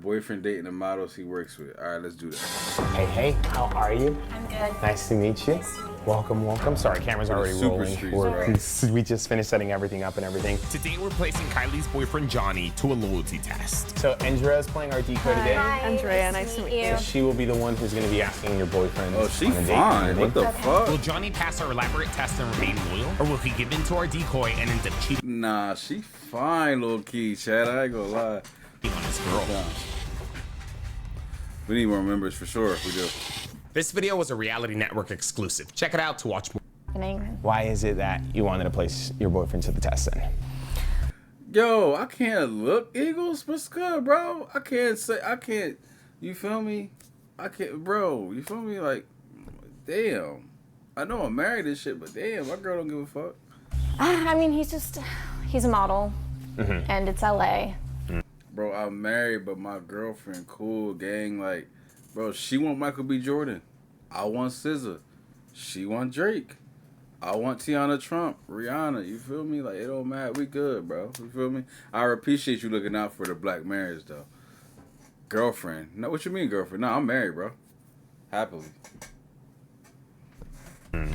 boyfriend dating the models he works with. All right, let's do that. Hey, how are you? I'm good. Nice to meet you. Welcome. Sorry, camera's already rolling. We just finished setting everything up and everything. Today we're placing Kylie's boyfriend Johnny to a loyalty test. So Andrea is playing our decoy today. Hi, Andrea, nice to meet you. So she will be the one who's going to be asking your boyfriend. Oh, she on a date. fine. What the fuck? Will Johnny pass our elaborate test and remain loyal? Or will he give in to our decoy and end up cheating Nah, she fine, little key, Chad. I ain't gonna lie. on his girl? We need more members for sure. We do. This video was a Reality Network exclusive. Check it out to watch more. Why is it that you wanted to place your boyfriend to the test then? Yo, I can't look, Eagles. What's good, bro? I can't. You feel me? I can't, bro. You feel me? Like, damn. I know I'm married and shit, but damn, my girl don't give a fuck. I mean, he's a model, and it's LA. Bro, I'm married, but my girlfriend cool, gang. Like, bro, she want Michael B. Jordan. I want SZA. She want Drake. I want Tiana Trump, Rihanna. You feel me? Like, it don't matter. We good, bro. You feel me? I appreciate you looking out for the black marriage, though. Girlfriend. No, what you mean, girlfriend? No, I'm married, bro. Happily.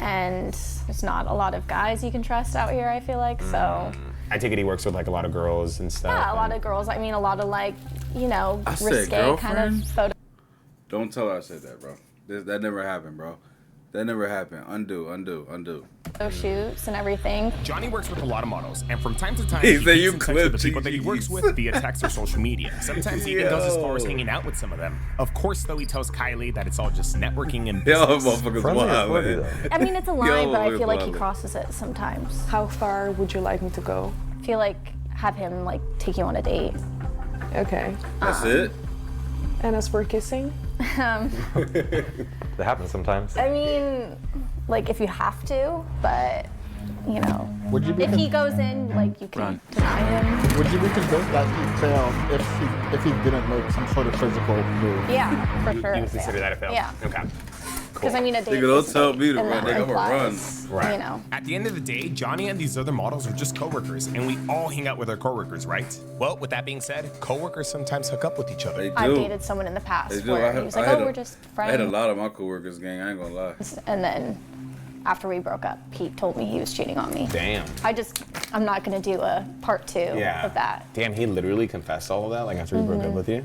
And there's not a lot of guys you can trust out here, I feel like, so. I take it he works with like a lot of girls and stuff. Yeah, a lot of girls. I mean, a lot of like, you know, I said risque kind girlfriend? of photo Don't tell her I said that, bro. That never happened, bro. That never happened. Undo. shoots and everything. Johnny works with a lot of models, and from time to time, He he said keeps you in touch with the clipped people that he works with via text or social media. Sometimes he even goes as far as hanging out with some of them. Of course, though, he tells Kylie that it's all just networking and Yo, business. motherfuckers wild, man. I mean, it's a line, but I feel like he Yo, crosses it sometimes. How far would you like me to go? I feel like have him like take you on a date. Okay. That's it? And as for kissing? That happens sometimes. I mean, like if you have to, but you know, Would you be if he goes in, like you can deny him. Would you be convinced that he failed if he didn't make some sort of physical move? Yeah, for sure. You would consider that a fail? Yeah. Okay. Because I mean, a date. Nigga, don't is tell date, me to and run, that nigga, I'ma run. implies, Right. You know. At the end of the day, Johnny and these other models are just coworkers, and we all hang out with our coworkers, right? Well, with that being said, coworkers sometimes hook up with each other. They do. I've dated someone in the past They do. where he was like, "Oh, we're just I had a friends," lot of my coworkers, gang. I ain't gonna lie. and then after we broke up, he told me he was cheating on me. Damn. I'm not gonna do a part 2 of that. Damn, he literally confessed all of that like after he broke up with you?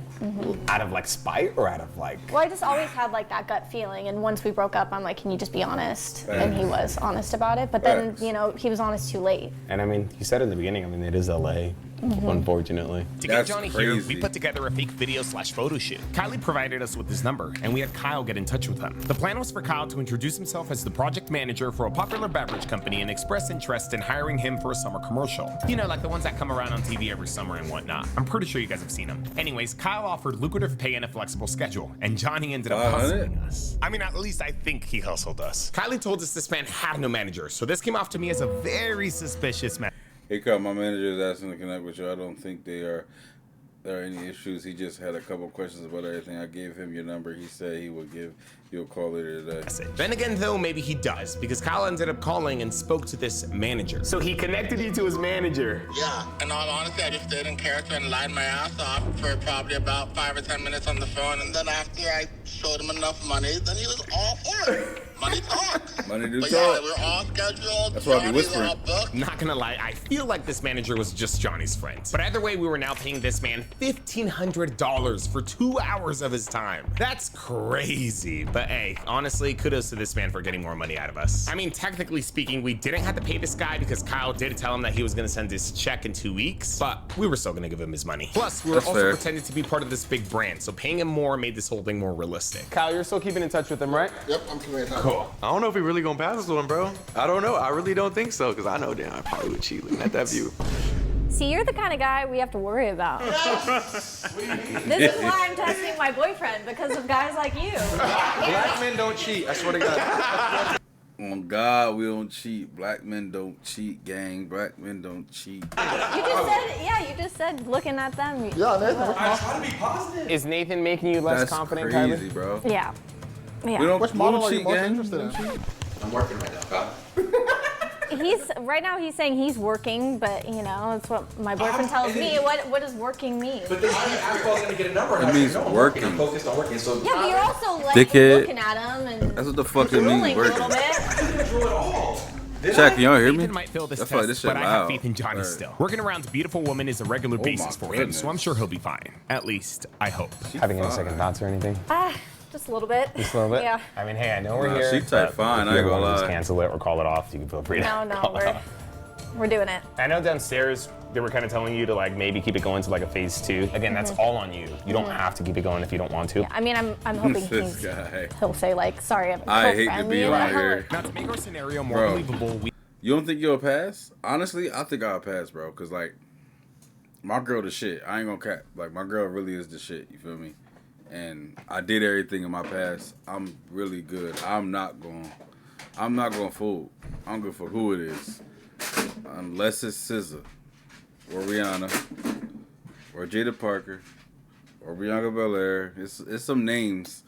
Out of like spite or out of like... Well, I just always had like that gut feeling, and once we broke up, I'm like, can you just be honest? And he was honest about it, but then, Facts. you know, he was honest too late. And I mean, you said in the beginning, I mean, it is LA, unfortunately. To get That's Johnny here, we crazy. put together a fake video/photo shoot. Kylie provided us with his number, and we had Kyle get in touch with him. The plan was for Kyle to introduce himself as the project manager for a popular beverage company and express interest in hiring him for a summer commercial. You know, like the ones that come around on TV every summer and whatnot. I'm pretty sure you guys have seen them. Anyways, Kyle offered lucrative pay and a flexible schedule, and Johnny ended up 500? hustling us. I mean, at least I think he hustled us. Kylie told us this man had no manager, so this came off to me as a very suspicious man. Hey, Carl, my manager is asking to connect with you. I don't think there are any issues. He just had a couple questions about everything. I gave him your number. He said he would give you a call later today. Then again, though, maybe he does, because Kyle ended up calling and spoke to this manager. So he connected you to his manager. Yeah, in all honesty, I just stayed in character and lied my ass off for probably about 5 or 10 minutes on the phone, and then after I showed him enough money, then he was all for it. Money talks. Money do But talk. yeah, we're all scheduled. That's why I be Johnny's whispering. all booked. Not gonna lie, I feel like this manager was just Johnny's friend. But either way, we were now paying this man $1,500 for 2 hours of his time. That's crazy. But hey, honestly, kudos to this man for getting more money out of us. I mean, technically speaking, we didn't have to pay this guy because Kyle did tell him that he was gonna send his check in 2 weeks, but we were still gonna give him his money. Plus, we were That's also fair. pretending to be part of this big brand, so paying him more made this whole thing more realistic. Kyle, you're still keeping in touch with him, right? Yep, I'm committed. Cool. I don't know if we really gonna pass this one, bro. I don't know. I really don't think so, because I know damn, I probably would cheat looking at that view. See, you're the kind of guy we have to worry about. This is why I'm testing my boyfriend, because of guys like you. Black men don't cheat. I swear to God. On God, we don't cheat. Black men don't cheat, gang. Black men don't cheat. You just said looking at them. Yeah, Nathan. Is Nathan making you less That's confident, crazy, Kylie? bro. Yeah. We Yeah. don't, Which we model don't are you cheat, most gang. interested We in? don't cheat. I'm working right now, Kyle. right now he's saying he's working, but you know, that's what my boyfriend tells me. What does working mean? But then I was gonna get a number. It means working. I'm focused on working. So Yeah, but you're also like Dickhead. looking at him and That's what the fuck it drooling means, a little working. bit. Jack, y'all hear me? Ethan might fail this I feel like test, this shit but I have loud. faith in Johnny Right. still. Working around beautiful women is a regular Oh basis my for him, so I'm goodness. sure he'll be fine. At least, I hope. Having any second thoughts or anything? Just a little bit. Just a little bit? Yeah. I mean, hey, I know we're Nah, here. she type but fine, if I you ain't ever gonna wanna just lie. cancel it or call it off, you can feel free to No, call it off. we're doing it. I know downstairs they were kind of telling you to like maybe keep it going to like a phase 2. Again, that's all on you. You don't have to keep it going if you don't want to. I mean, I'm hoping This guy. he'll say like, sorry, I have a I hate to girlfriend, be you know? on here. Now, to make our scenario more Bro. believable, we You don't think you'll pass? Honestly, I think I'll pass, bro. Cause like, my girl the shit. I ain't gonna cap. Like, my girl really is the shit. You feel me? And I did everything in my past. I'm really good. I'm not going fool. I'm good for who it is. Unless it's SZA, or Rihanna, or Jada Parker, or Bianca Belair. It's some names,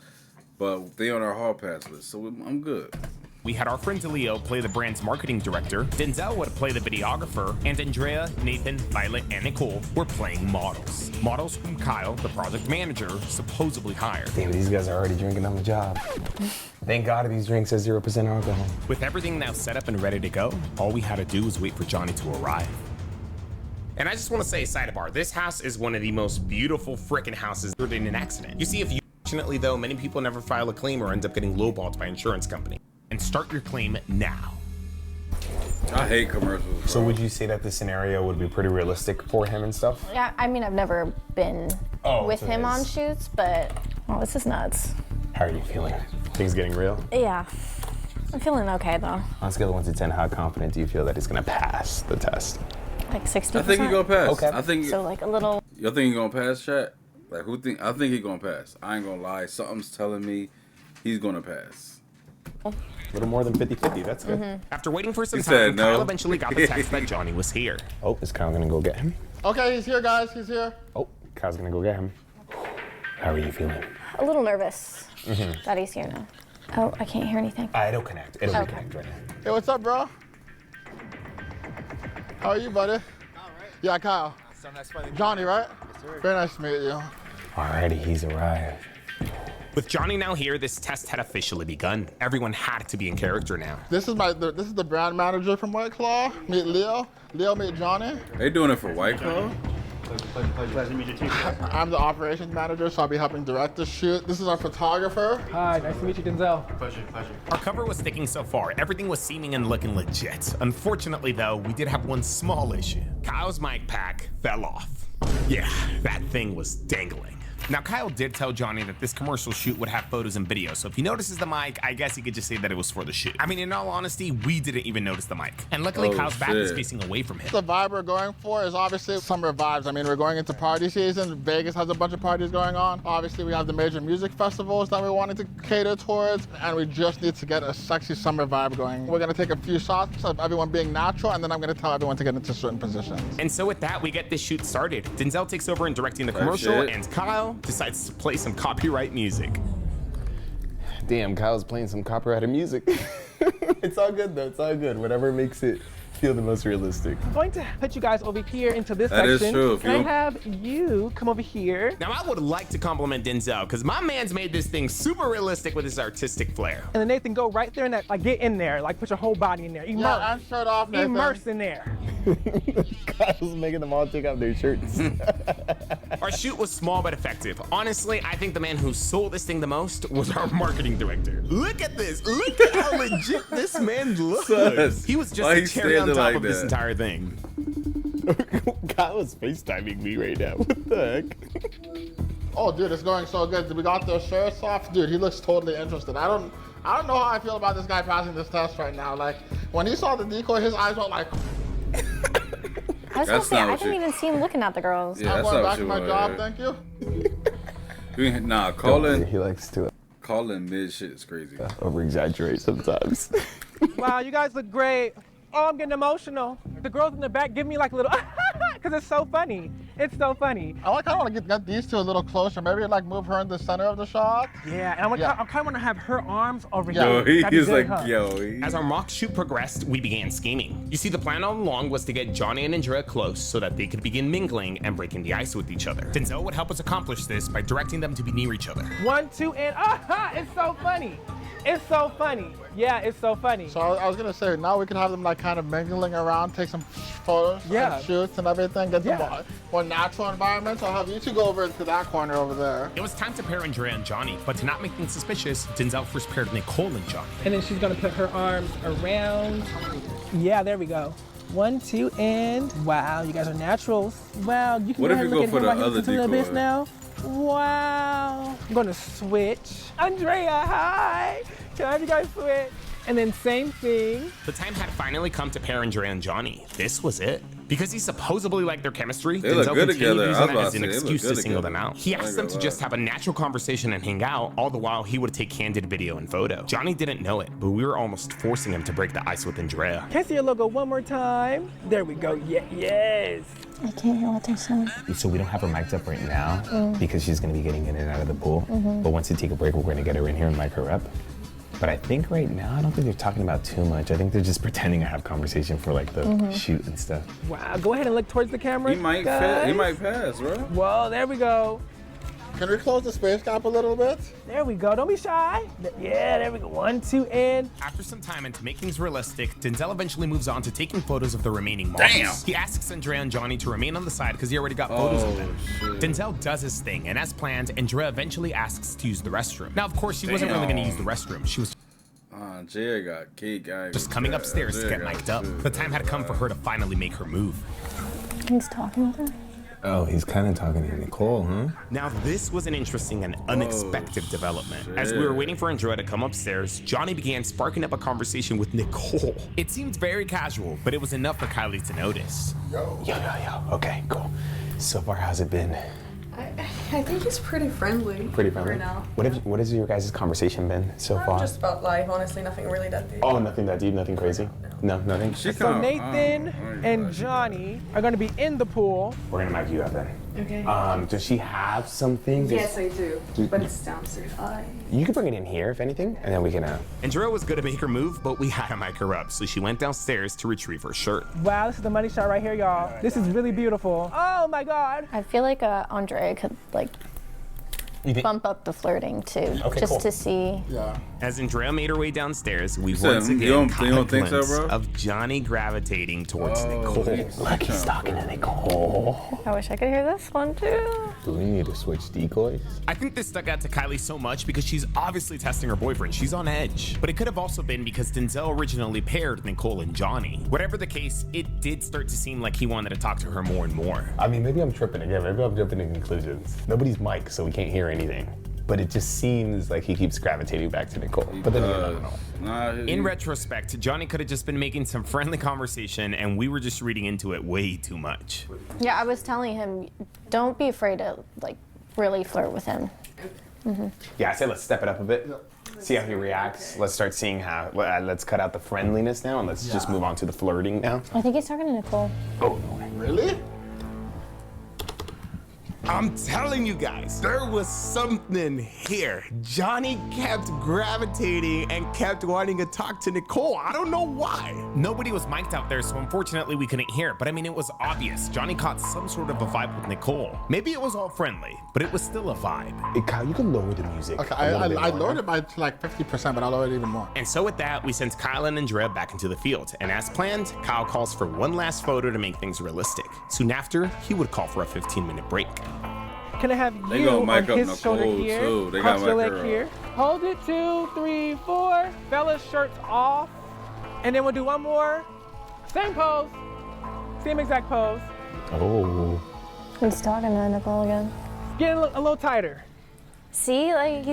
but they on our hall pass list, so I'm good. had our friend DeLeo play the brand's marketing director, Denzel would play the videographer, and Andrea, Nathan, Violet, and Nicole were playing models. Models whom Kyle, the project manager, supposedly hired. Damn, these guys are already drinking on the job. Thank God these drinks have 0% alcohol. With everything now set up and ready to go, all we had to do was wait for Johnny to arrive. And I just want to say, sidebar, this house is one of the most beautiful frickin' houses in an accident. You see, unfortunately though, many people never file a claim or end up getting lowballed by insurance company. And start your claim now. I hate commercials. Bro. So would you say that the scenario would be pretty realistic for him and stuff? Yeah, I mean, I've never been with so him it on is. shoots, but this is nuts. How are you feeling? Things getting real? Yeah, I'm feeling okay though. On a scale of 1 to 10, how confident do you feel that he's gonna pass the test? Like 60%. I think he gonna pass. Okay. I think. So like a little. You think he gonna pass, chat? Like who think? I think he gonna pass. I ain't gonna lie. Something's telling me he's gonna pass. A little more than 50-50, that's good. After waiting for some He time, said no. Kyle eventually got the text that Johnny was here. Oh, is Kyle gonna go get him? Okay, he's here, guys. He's here. Oh, Kyle's gonna go get him. How are you feeling? A little nervous that he's here now. Oh, I can't hear anything. It'll connect. It'll Okay. reconnect right now. Hey, what's up, bro? How are you, buddy? All right. Yeah, Kyle. So nice to meet you. Johnny, right? Yes, sir. Very nice to meet you. Alrighty, he's arrived. With Johnny now here, this test had officially begun. Everyone had to be in character now. This is the brand manager from White Claw. Meet Leo. Leo, meet Johnny. They doing it for White Claw? Pleasure to meet you too, sir. I'm the operations manager, so I'll be helping direct the shoot. This is our photographer. Hi, nice to meet you, Denzel. Pleasure. Our cover was sticking so far. Everything was seeming and looking legit. Unfortunately, though, we did have one small issue. Kyle's mic pack fell off. Yeah, that thing was dangling. Now, Kyle did tell Johnny that this commercial shoot would have photos and video, so if he notices the mic, I guess he could just say that it was for the shoot. I mean, in all honesty, we didn't even notice the mic. And luckily, Oh, Kyle's back is shit. facing away from him. The vibe we're going for is obviously summer vibes. I mean, we're going into party season. Vegas has a bunch of parties going on. Obviously, we have the major music festivals that we're wanting to cater towards, and we just need to get a sexy summer vibe going. We're gonna take a few shots of everyone being natural, and then I'm gonna tell everyone to get into certain positions. And so with that, we get this shoot started. Denzel takes over in directing the commercial, shit. and Kyle decides to play some copyright music. Damn, Kyle's playing some copyrighted music. It's all good though, it's all good. Whatever makes it feel the most realistic. I'm going to put you guys over here into this That is section. true, Can I Phil. have you come over here? Now, I would like to compliment Denzel, because my man's made this thing super realistic with his artistic flair. And then Nathan, go right there and that, like, get in there, like, put your whole body in there. Immerse. Yeah, I'm shirt off, Nathan. Immerse in there. Kyle's making them all take off their shirts. Our shoot was small but effective. Honestly, I think the man who sold this thing the most was our marketing director. Look at this. Look at how legit this man looks. Sus. He was just Why a he cherry on standing top like of this that? entire thing. Kyle is FaceTiming me right now. What the heck? Oh, dude, it's going so good. We got the shirts off. Dude, he looks totally interested. I don't know how I feel about this guy passing this test right now. Like, when he saw the decoy, his eyes went like, I was gonna That's say, not I what didn't you- even see him looking at the girls. Yeah, I'm that's going not back to what my you job, want. thank you. Nah, He likes to calling mid shit is crazy. over-exaggerate sometimes. Wow, you guys look great. Oh, I'm getting emotional. The girls in the back give me like a little, because it's so funny. It's so funny. I kind of want to get these two a little closer. Maybe like move her in the center of the shot. Yeah, and I kind of want to have her arms over Yo, here. That'd be he's good, like, huh? yo. As our mock shoot progressed, we began scheming. You see, the plan all along was to get Johnny and Andrea close so that they could begin mingling and breaking the ice with each other. Denzel would help us accomplish this by directing them to be near each other. 1, 2, and aha! It's so funny. It's so funny. Yeah, it's so funny. So I was gonna say, now we can have them like kind of mingling around, take some photos, Yeah. and shoots and everything, get Yeah. the more natural environment. So I'll have you two go over to that corner over there. It was time to pair Andrea and Johnny, but to not make things suspicious, Denzel first paired Nicole and Johnny. And then she's gonna put her arms around. Yeah, there we go. 1, 2, and wow, you guys are naturals. Wow, you can What go if ahead you and go look at for him the while he other looks a little bit decoy? now. Wow. I'm gonna switch. Andrea, hi. Can I have you guys switch? And then same thing. The time had finally come to pair Andrea and Johnny. This was it. Because he supposedly liked their chemistry, They look Denzel good continued together. I using was that about as to an say, they look excuse to good single together. them out. He I ain't asked them gonna to just lie. have a natural conversation and hang out, all the while he would take candid video and photo. Johnny didn't know it, but we were almost forcing him to break the ice with Andrea. Can I see your logo one more time? There we go. Yeah, yes. I can't hear what they're saying. So we don't have her mic'd up right now because she's gonna be getting in and out of the pool. But once we take a break, we're gonna get her in here and mic her up. But I think right now, I don't think they're talking about too much. I think they're just pretending to have conversation for like the shoot and stuff. Wow, go ahead and look towards the camera. He might guys. he might pass, bro. Whoa, there we go. Can we close the space gap a little bit? There we go. Don't be shy. Yeah, there we go. 1, 2, and After some time and to make things realistic, Denzel eventually moves on to taking photos of the remaining models. Damn. He asks Andrea and Johnny to remain on the side because he already got photos of them. shit. Denzel does his thing, and as planned, Andrea eventually asks to use the restroom. Now, of course, she wasn't really going to use the restroom. She was Jay got cake. just coming upstairs to get mic'd up. The time had come for her to finally make her move. He's talking with her. Oh, he's kind of talking to Nicole, huh? Now, this was an interesting and unexpected development. As we were waiting for Andrea to come upstairs, Johnny began sparking up a conversation with Nicole. It seemed very casual, but it was enough for Kylie to notice. Yo. Okay, cool. So far, how's it been? I think he's pretty friendly. Pretty friendly. For now. What has your guys' conversation been so far? Just about life, honestly, nothing really that deep. Oh, nothing that deep, nothing crazy? No, nothing? so Nathan and Johnny are going to be in the pool. We're gonna mic you up then. Okay. Does she have something? Yes, I do, but it's downstairs. You can bring it in here, if anything, and then we can, Andrea was going to make her move, but we had to mic her up, so she went downstairs to retrieve her shirt. Wow, this is the money shot right here, y'all. This is really beautiful. Oh my God. I feel like Andrea could like bump up the flirting too, Okay, just cool. to see. Yeah. As Andrea made her way downstairs, we said, once "You again don't- caught you a don't think so, glimpse bro?" of Johnny gravitating towards Nicole. Look, he's talking to Nicole. I wish I could hear this one too. Do we need to switch decoys? I think this stuck out to Kylie so much because she's obviously testing her boyfriend. She's on edge. But it could have also been because Denzel originally paired Nicole and Johnny. Whatever the case, it did start to seem like he wanted to talk to her more and more. I mean, maybe I'm tripping again. Maybe I'm jumping to conclusions. Nobody's mic, so we can't hear anything. But it just seems like he keeps gravitating back to Nicole. But then again, I don't know. In retrospect, Johnny could have just been making some friendly conversation and we were just reading into it way too much. Yeah, I was telling him, don't be afraid to like really flirt with him. Yeah, I say let's step it up a bit. See how he reacts. Let's start seeing how. Let's cut out the friendliness now and let's just move on to the flirting now. I think he's talking to Nicole. Oh, no way. Really? I'm telling you guys, there was something here. Johnny kept gravitating and kept wanting to talk to Nicole. I don't know why. Nobody was mic'd out there, so unfortunately we couldn't hear. But I mean, it was obvious. Johnny caught some sort of a vibe with Nicole. Maybe it was all friendly, but it was still a vibe. Hey, Kyle, you can lower the music. Okay, a little bit I more. lowered it by like 50%, but I'll lower it even more. And so with that, we sent Kyle and Andrea back into the field. And as planned, Kyle calls for one last photo to make things realistic. Soon after, he would call for a 15-minute break. Can I have They you gonna on mic up his shoulder Nicole, here? too. They Cross gotta your mic leg her here. Hold it, 2, 3, 4. Fellas, shirts off. And then we'll do one more. Same pose. Same exact pose. Oh. He's talking to Nicole again. Get a little tighter. See, like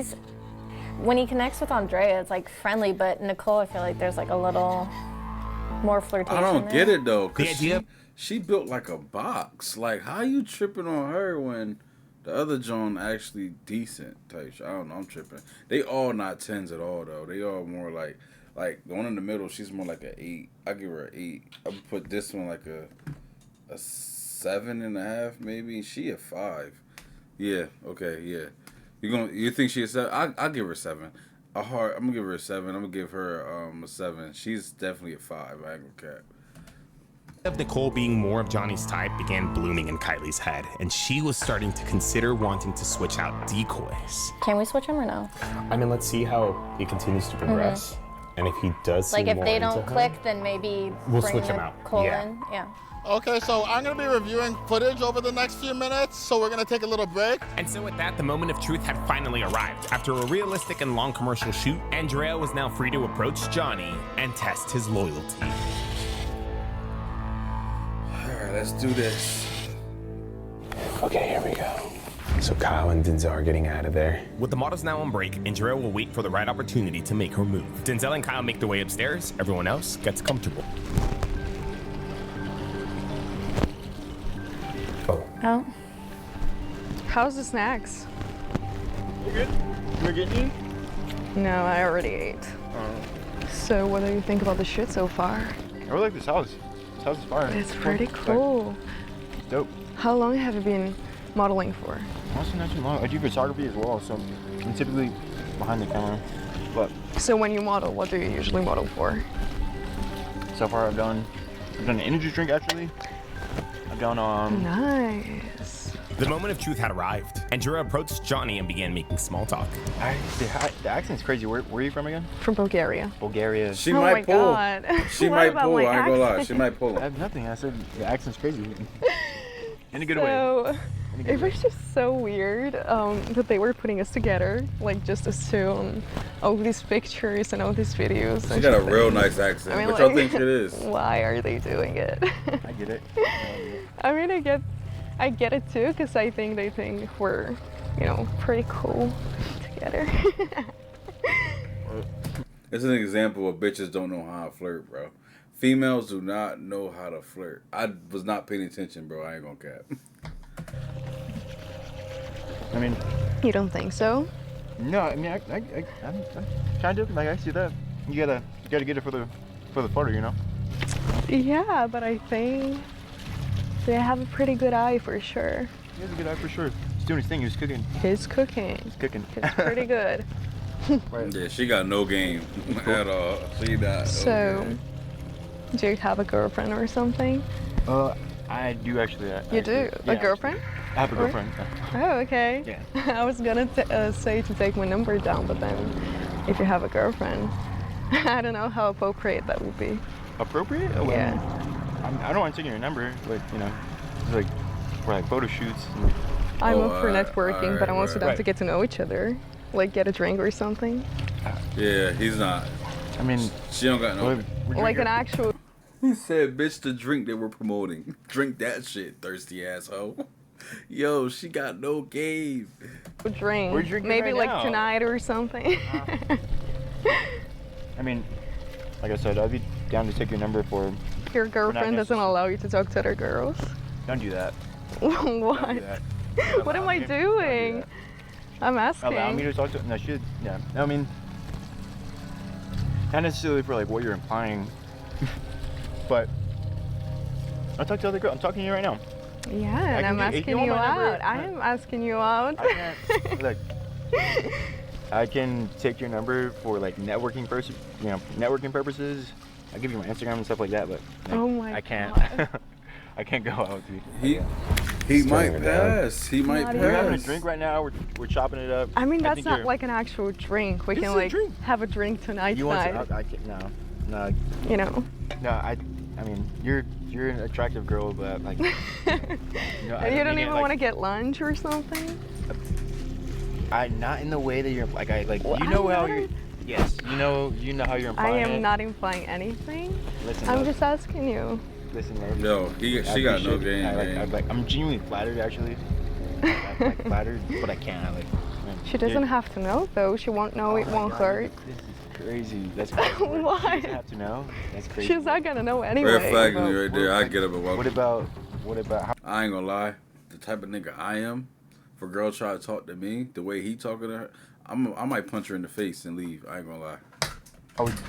when he connects with Andrea, it's like friendly, but Nicole, I feel like there's like a little more flirtation. I don't there. get it though, cause The idea- she built like a box. Like, how you tripping on her when the other Joan actually decent type shit? I don't know. I'm tripping. They all not 10s at all though. They all more like the one in the middle. She's more like an 8. I give her an 8. I would put this one like a 7.5 maybe. She a 5. Yeah. Okay. Yeah. You think she a 7? I'll give her a 7. I'm gonna give her a 7. I'm gonna give her a 7. She's definitely a 5. I ain't gonna cap. Of Nicole being more of Johnny's type began blooming in Kylie's head, and she was starting to consider wanting to switch out decoys. Can we switch him or no? I mean, let's see how he continues to progress. And if he does Like seem if more they into don't her, click, then maybe we'll bring switch him out. Nicole Yeah. in. Yeah. Okay, so I'm gonna be reviewing footage over the next few minutes, so we're gonna take a little break. And so with that, the moment of truth had finally arrived. After a realistic and long commercial shoot, Andrea was now free to approach Johnny and test his loyalty. Alright, let's do this. Okay, here we go. So Kyle and Denzel are getting out of there. With the models now on break, Andrea will wait for the right opportunity to make her move. Denzel and Kyle make their way upstairs. Everyone else gets comfortable. Oh. How's the snacks? You good? You're getting No, I already ate. So what do you think about the shoot so far? I really like this house. This house is fire. It's pretty cool. It's dope. How long have you been modeling for? Honestly, not too long. I do photography as well, so I'm typically behind the camera. But So when you model, what do you usually model for? so far I've done an energy drink actually. I've done Nice. The moment of truth had arrived. Andrea approached Johnny and began making small talk. the accent's crazy. Where are you from again? From Bulgaria. Bulgaria. She Oh might my pull. God. She What might about pull. my I ain't gonna lie. accent? She might pull. I have nothing. I said the accent's crazy. In a good way. So it was just so weird that they were putting us together, like just us two, on all these pictures and all these videos. She and got a just real like- nice accent. I mean, What y'all like, think it is? Why are they doing it? I get it. I mean, I get it too, because I think they think we're, pretty cool together. It's an example of bitches don't know how to flirt, bro. Females do not know how to flirt. I was not paying attention, bro. I ain't gonna cap. I mean, You don't think so? no. I mean, I'm kind of like I see that. You gotta get it for the photo, you know. Yeah, but I think they have a pretty good eye for sure. He has a good eye for sure. He's doing his thing. He's cooking. He's cooking. He's cooking. It's pretty good. Yeah, she got no game at all. She not. So, do you have a girlfriend or something? I do actually. You do? Yeah, A girlfriend? I have a Or- girlfriend. Oh, okay. Yeah. I was gonna say to take my number down, but then if you have a girlfriend, I don't know how appropriate that would be. Appropriate? Well, Yeah. I don't want to take your number, but it's like for like photo shoots. And, I'm Oh, up for alright, networking, but I'm also alright, down right. to get to know each other. Like get a drink or something. Yeah, he's not. I mean, She don't got no. we're Like drinking- an actual He said, "Bitch, the drink that we're promoting. Drink that shit, thirsty asshole." Yo, she got no game. drink. We're drinking Maybe right like now. tonight or something. I mean, like I said, I'd be down to take your number for. Your girlfriend doesn't necessary. allow you to talk to other girls. Don't do that. What? Don't do that. What am Allow I me- don't do doing? that. I'm asking. Allow me to talk to. No, should. Yeah. I mean, not necessarily for like what you're implying, but I'll talk to other girls. I'm talking to you right now. Yeah, I and can I'm do- if you asking want you my number, out. I am asking you out. I can't. Look, I can take your number for like networking purposes. I'll give you my Instagram and stuff like that, but like, Oh my I can't. God. I can't go out with you. He Stirring might it down. pass. He might Not pass. We're having a drink right now. We're chopping it up. I mean, I that's think not you're- like an actual drink. We This can is a like drink. have a drink tonight. You want tonight. to? I can't. No. You know. No. I mean, you're an attractive girl, but like. And you don't even want to get lunch or something. Not in the way that you're like. Well, You know I'm how not you. Yes. You know how you're I implying am it. not implying anything. Listen, I'm love. just asking you. Listen, love. Yo, she got no game, man. I'm genuinely flattered, actually. I'm flattered, but I can't. Man, She doesn't have to know though. She won't know. It Oh my won't God, hurt. This is crazy. That's crazy. Why? She doesn't have to know. That's crazy. She's not gonna know anyway. Red flag me right there. I get up and walk. What about how? I ain't gonna lie. The type of nigga I am, if a girl try to talk to me the way he talking to her, I might punch her in the face and leave. I ain't gonna lie.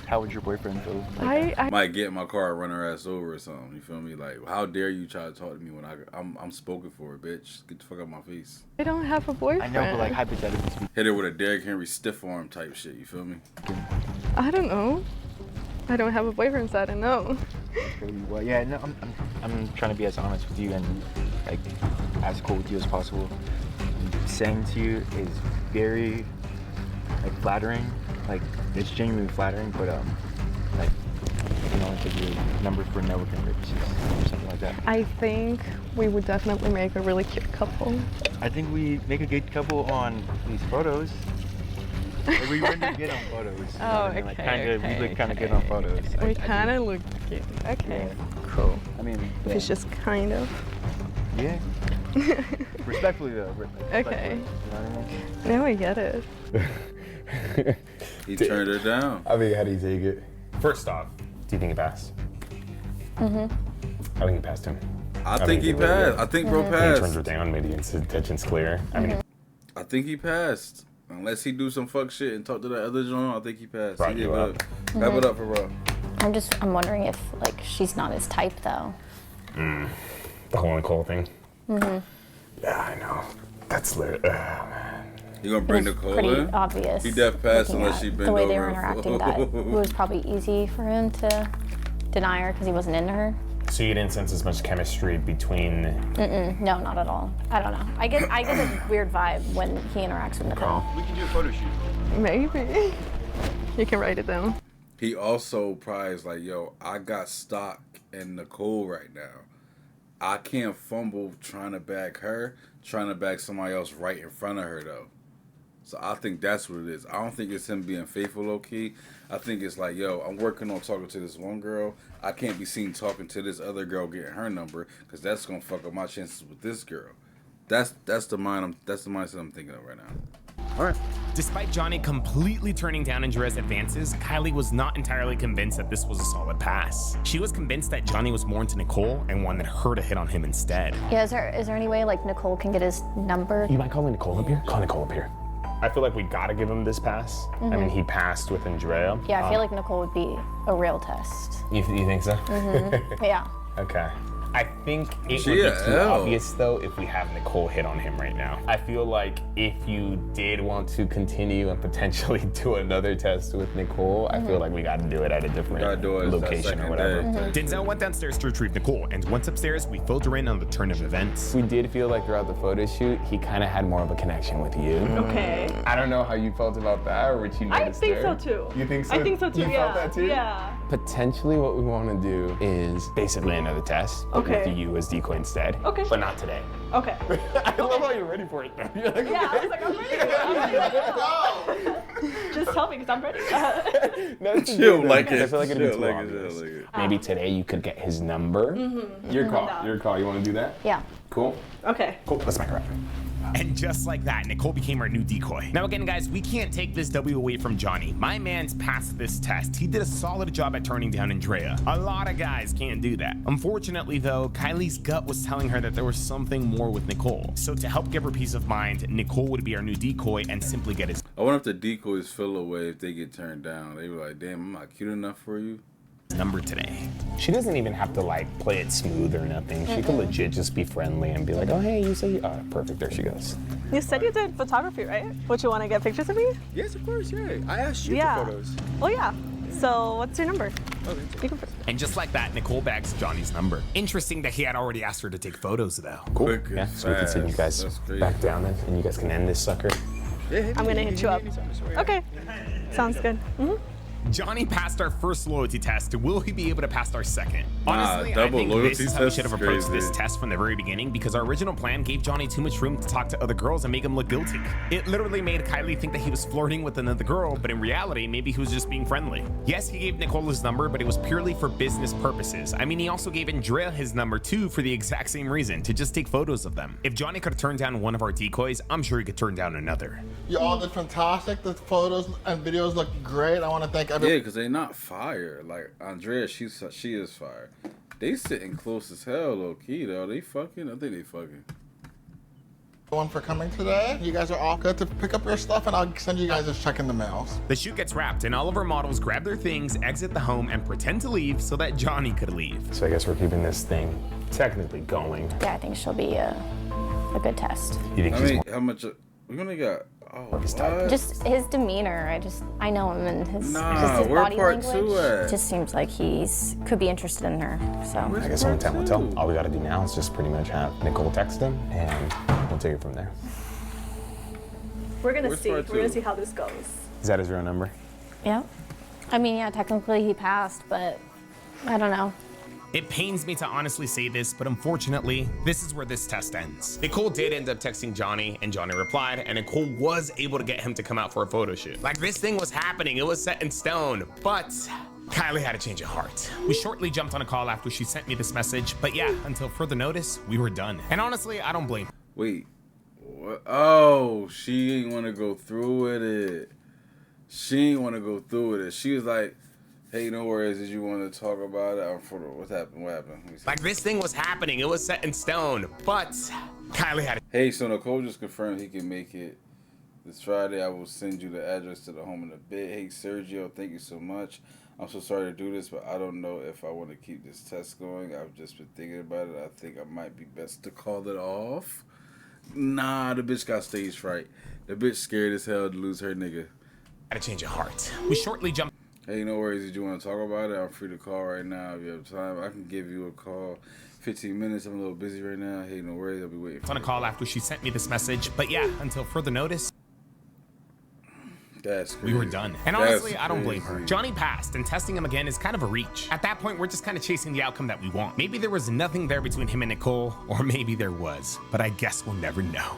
How would your boyfriend feel? I Might get in my car and run her ass over or something. You feel me? Like, how dare you try to talk to me when I'm spoken for, bitch? Get the fuck out my face. I don't have a boyfriend. I know, but like hypothetically speaking. Hit her with a Derrick Henry stiff arm type shit. You feel me? I don't know. I don't have a boyfriend, so I don't know. Well, yeah, no, I'm trying to be as honest with you and like as cool with you as possible. Saying to you is very like flattering. Like it's genuinely flattering, but like I can only give you a number for networking purposes or something like that. I think we would definitely make a really cute couple. I think we make a good couple on these photos. Like, we render good on photos. You know what I mean? Like, we look kind of good on photos. We kind of look cute. Okay, Yeah. cool. I mean, If it's just kind of. yeah. Respectfully though. Okay. You know what I mean? Now I get it. He turned her down. I mean, how do you take it? First off, Do you think he passed? Mm-hmm. I think he passed him. I think he passed. I think bro He turns passed. her down, maybe his intention's clear. I mean, I think he passed. Unless he do some fuck shit and talk to that other joint, I think he passed. Brought He you did up. good. Clap it up for bro. I'm wondering if like she's not his type though. the whole Nicole thing. Yeah, I know. That's lit. Man. You gonna bring It was Nicole pretty in? obvious. He def passed looking unless at she bend the way over. they were interacting. That it was probably easy for him to deny her because he wasn't into her. So you didn't sense as much chemistry between. No, not at all. I don't know. I get a weird vibe when he interacts with Nicole. We can do a photo shoot. Maybe. You can write it down. He also probably is like, yo, I got stock in Nicole right now. I can't fumble trying to bag somebody else right in front of her though. So I think that's what it is. I don't think it's him being faithful low key. I think it's like, yo, I'm working on talking to this one girl. I can't be seen talking to this other girl getting her number because that's gonna fuck up my chances with this girl. That's the mindset I'm thinking of right now. All right. Despite Johnny completely turning down Andrea's advances, Kylie was not entirely convinced that this was a solid pass. She was convinced that Johnny was more into Nicole and wanted her to hit on him instead. Yeah, is there any way like Nicole can get his number? You might call Nicole up here? Call Nicole up here. I feel like we gotta give him this pass. I mean, he passed with Andrea. Yeah, I feel like Nicole would be a real test. You think so? Yeah. Okay. I think it She would be a too L. obvious though if we have Nicole hit on him right now. I feel like if you did want to continue and potentially do another test with Nicole, I feel like we got to do it at a different Gotta do it that location or second whatever. day. Denzel went downstairs to retrieve Nicole, and once upstairs, we filled her in on the turn of events. We did feel like throughout the photo shoot, he kind of had more of a connection with you. Okay. I don't know how you felt about that or what you I noticed think there. so too. You think so? I think so too. You Yeah. felt that too? Yeah. Potentially what we want to do is basically another test, but Okay. with you as decoy instead. Okay. But not today. Okay. I love how you're ready for it though. You're like, Yeah, I was like, I'm ready. Just tell me because I'm ready. Chill like I it. feel like it'd be Chill too like it. obvious. Chill like it. Maybe today you could get his number. Your call. Your call. You want to do that? Yeah. Cool. Okay. Cool. Let's make it right. And just like that, Nicole became our new decoy. Now again, guys, we can't take this W away from Johnny. My man's passed this test. He did a solid job at turning down Andrea. A lot of guys can't do that. Unfortunately though, Kylie's gut was telling her that there was something more with Nicole. So to help give her peace of mind, Nicole would be our new decoy and simply get his I wonder if the decoys feel away if they get turned down. They were like, damn, I'm not cute enough for you. number today. She doesn't even have to like play it smooth or nothing. She could legit just be friendly and be like, oh hey, you say, oh perfect, there she goes. You said you did photography, right? Would you want to get pictures of me? Yes, of course, yeah. I asked you Yeah. for photos. Well, yeah. So what's your number? You can And just like that, Nicole bags Johnny's number. Interesting that he had already asked her to take photos though. Cool. Quick and Yeah, so we can send you guys fast. That's crazy. back down then and you guys can end this sucker. I'm gonna hit you up. Okay. Sounds good. Johnny passed our first loyalty test. Will he be able to pass our second? Honestly, I double think loyalty this is how we test should have is approached crazy. this test from the very beginning because our original plan gave Johnny too much room to talk to other girls and make him look guilty. It literally made Kylie think that he was flirting with another girl, but in reality, maybe he was just being friendly. Yes, he gave Nicole his number, but it was purely for business purposes. I mean, he also gave Andrea his number too for the exact same reason, to just take photos of them. If Johnny could have turned down one of our decoys, I'm sure he could turn down another. You all did fantastic. The photos and videos look great. I want to thank Yeah, everyone. because they not fire. Like Andrea, she is fire. They sitting close as hell, low key though. They fucking. I think they fucking. one for coming today. You guys are all good to pick up your stuff, and I'll send you guys a check in the mails. The shoot gets wrapped, and all of our models grab their things, exit the home, and pretend to leave so that Johnny could leave. So I guess we're keeping this thing technically going. Yeah, I think she'll be a good test. You think I she's mean, how much? We only got. Oh, what? Just his demeanor. I know him, and his where body part language. two at? Just seems like could be interested in her. So I guess only time will tell. All we gotta do now is just pretty much have Nicole text him, and we'll take it from there. We're gonna Where's see. We're part gonna two? see how this goes. Is that his real number? yeah, I mean, yeah, technically he passed, but I don't know. It pains me to honestly say this, but unfortunately, this is where this test ends. Nicole did end up texting Johnny, and Johnny replied, and Nicole was able to get him to come out for a photo shoot. Like, this thing was happening, it was set in stone, but Kylie had a change of heart. We shortly jumped on a call after she sent me this message, but yeah, until further notice, we were done. And honestly, I don't blame her. Wait. What? Oh, she ain't want to go through with it. She ain't want to go through with it. She was like, hey, no worries. Did you want to talk about it? What happened? What happened? Let me see. Like, this thing was happening, it was set in stone, but Kylie had a Hey, so Nicole just confirmed he can make it this Friday. I will send you the address to the home in a bit. Hey, Sergio, thank you so much. I'm so sorry to do this, but I don't know if I want to keep this test going. I've just been thinking about it. I think I might be best to call it off. Nah, the bitch got stage fright. The bitch scared as hell to lose her nigga. had a change of heart. We shortly jumped. Hey, no worries. Did you want to talk about it? I'm free to call right now if you have time. I can give you a call. 15 minutes. I'm a little busy right now. Hey, no worries. I'll be waiting. On a call after she sent me this message, but yeah, until further notice, That's crazy. we were done. And honestly, I don't blame her. Johnny passed, and testing him again is kind of a reach. At that point, we're just kind of chasing the outcome that we want. Maybe there was nothing there between him and Nicole, or maybe there was, but I guess we'll never know.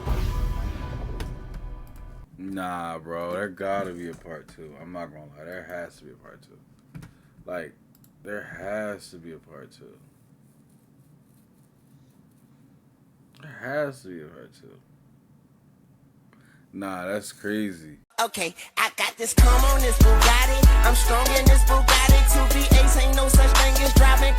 Nah, bro. There gotta be a part two. I'm not gonna lie. There has to be a part two. Like, there has to be a part two. There has to be a part two. Nah, that's crazy. Okay, I got this calm on this Bugatti. I'm strong in this Bugatti. 2 V8s ain't no such thing as driving.